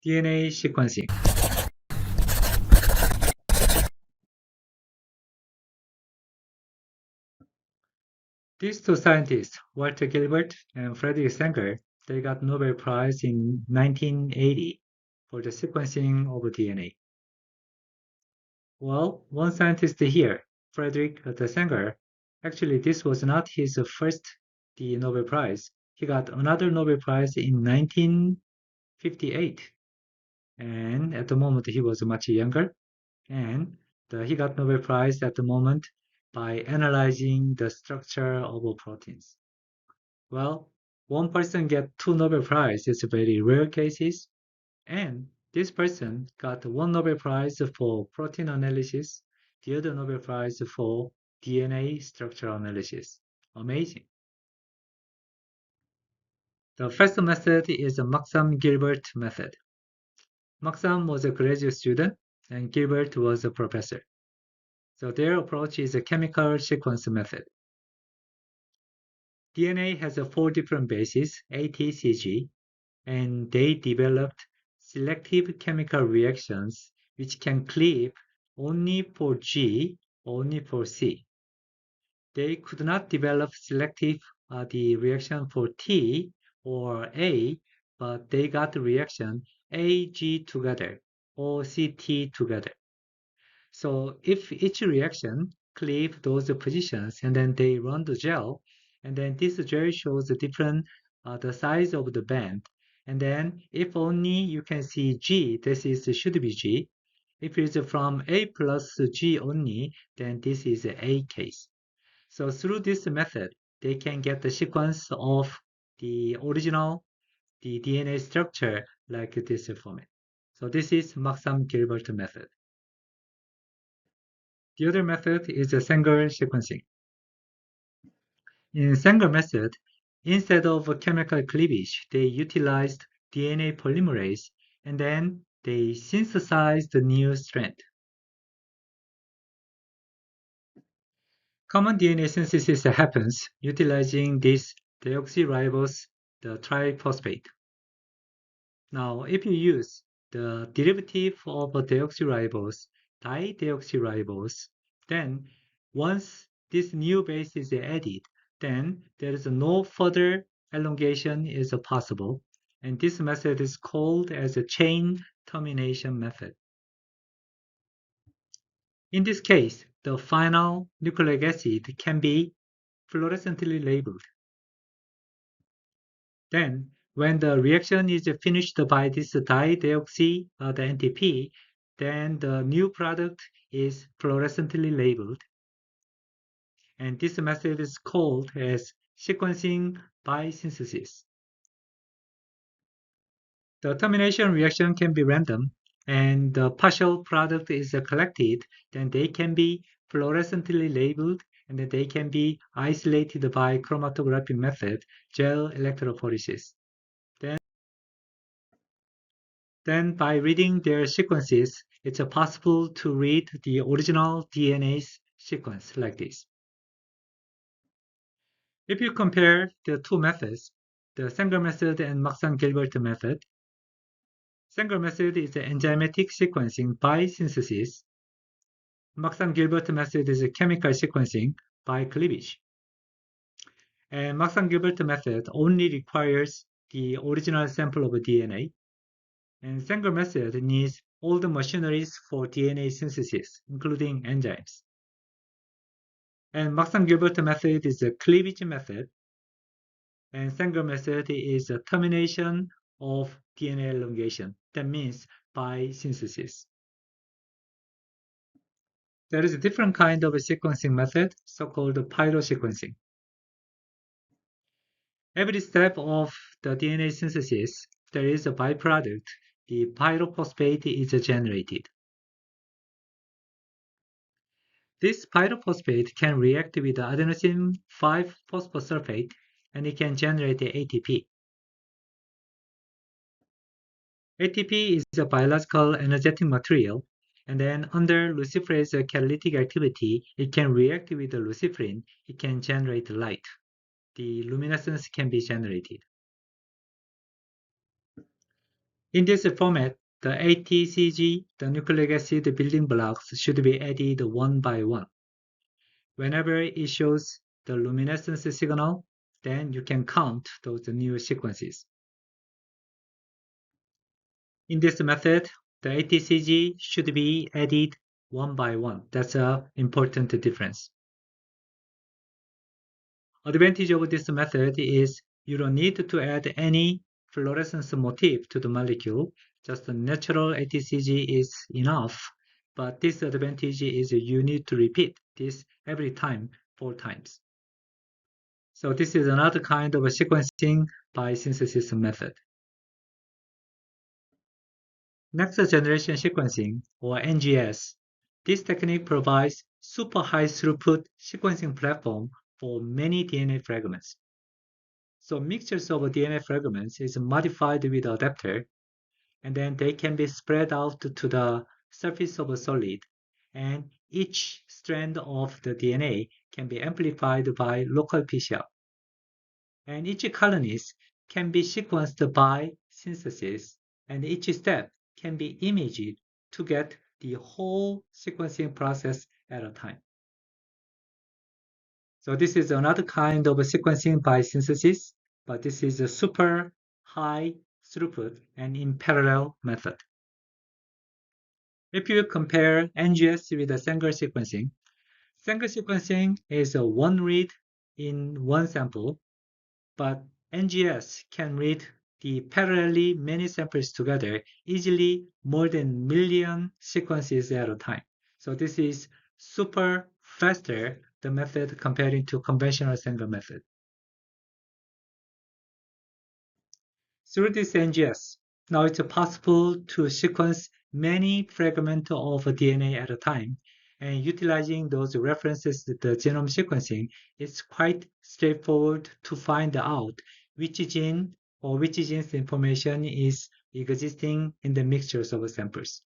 DNA sequencing. These two scientists, Walter Gilbert and Frederick Sanger, they got Nobel Prize in 1980 for the sequencing of DNA. Well, one scientist here, Frederick Sanger, actually this was not his first the Nobel Prize. He got another Nobel Prize in 1958, and at the moment he was much younger, and he got Nobel Prize at the moment by analyzing the structure of proteins. Well, one person get two Nobel Prize is very rare cases, and this person got one Nobel Prize for protein analysis, the other Nobel Prize for DNA structural analysis. Amazing. The first method is the Maxam-Gilbert method. Maxam was a graduate student and Gilbert was a professor. So their approach is a chemical sequence method. DNA has four different bases, A, T, C, G, and they developed selective chemical reactions which can cleave only for G, only for C. They could not develop selective the reaction for T or A, but they got the reaction AG together or CT together. So if each reaction cleave those positions and then they run the gel, and then this gel shows the different the size of the band. And then if only you can see G, this is should be G. If it's from A plus G only, then this is A case. So through this method, they can get the sequence of the original the DNA structure like this format. So this is Maxam-Gilbert method. The other method is the Sanger sequencing. In Sanger method, instead of chemical cleavage, they utilized DNA polymerase and then they synthesized the new strand. Common DNA synthesis happens utilizing this deoxyribose, the triphosphate. Now, if you use the derivative of a deoxyribose, dideoxyribose, then once this new base is added, then there is no further elongation is possible, and this method is called as a chain termination method. In this case, the final nucleic acid can be fluorescently labeled. Then, when the reaction is finished by this dideoxy, the NTP, then the new product is fluorescently labeled. And this method is called as sequencing by synthesis. The termination reaction can be random, and the partial product is collected, then they can be fluorescently labeled, and then they can be isolated by chromatography method, gel electrophoresis. Then by reading their sequences, it's possible to read the original DNA sequence like this. If you compare the two methods, the Sanger method and Maxam-Gilbert method, Sanger method is the enzymatic sequencing by synthesis. Maxam-Gilbert method is a chemical sequencing by cleavage. And Maxam-Gilbert method only requires the original sample of DNA. And Sanger method needs all the machineries for DNA synthesis, including enzymes. And Maxam-Gilbert method is a cleavage method, and Sanger method is a termination of DNA elongation. That means by synthesis. There is a different kind of a sequencing method, so-called pyrosequencing. Every step of the DNA synthesis, there is a byproduct. The pyrophosphate is generated. This pyrophosphate can react with adenosine 5-phosphosulfate and it can generate ATP. ATP is a biological energetic material, and then under luciferase catalytic activity, it can react with the luciferin. It can generate light. The luminescence can be generated. In this format, the ATCG, the nucleic acid building blocks, should be added one by one. Whenever it shows the luminescence signal, then you can count those new sequences. In this method, the ATCG should be added one by one. That's an important difference. Advantage of this method is you don't need to add any fluorescence motif to the molecule. Just a natural ATCG is enough. But disadvantage is you need to repeat this every time 4 times. So this is another kind of a sequencing by synthesis method. Next generation sequencing, or NGS. This technique provides super high throughput sequencing platform for many DNA fragments. So mixtures of DNA fragments is modified with adapter, and then they can be spread out to the surface of a solid, and each strand of the DNA can be amplified by local PCR. And each colonies can be sequenced by synthesis, and each step can be imaged to get the whole sequencing process at a time. So this is another kind of sequencing by synthesis, but this is a super high throughput and in parallel method. If you compare NGS with the Sanger sequencing is a one read in one sample, but NGS can read the parallelly many samples together easily more than million sequences at a time. So this is super faster the method comparing to conventional Sanger method. Through this NGS, now it's possible to sequence many fragments of DNA at a time, and utilizing those references to the genome sequencing, it's quite straightforward to find out which gene or which gene's information is existing in the mixtures of samples.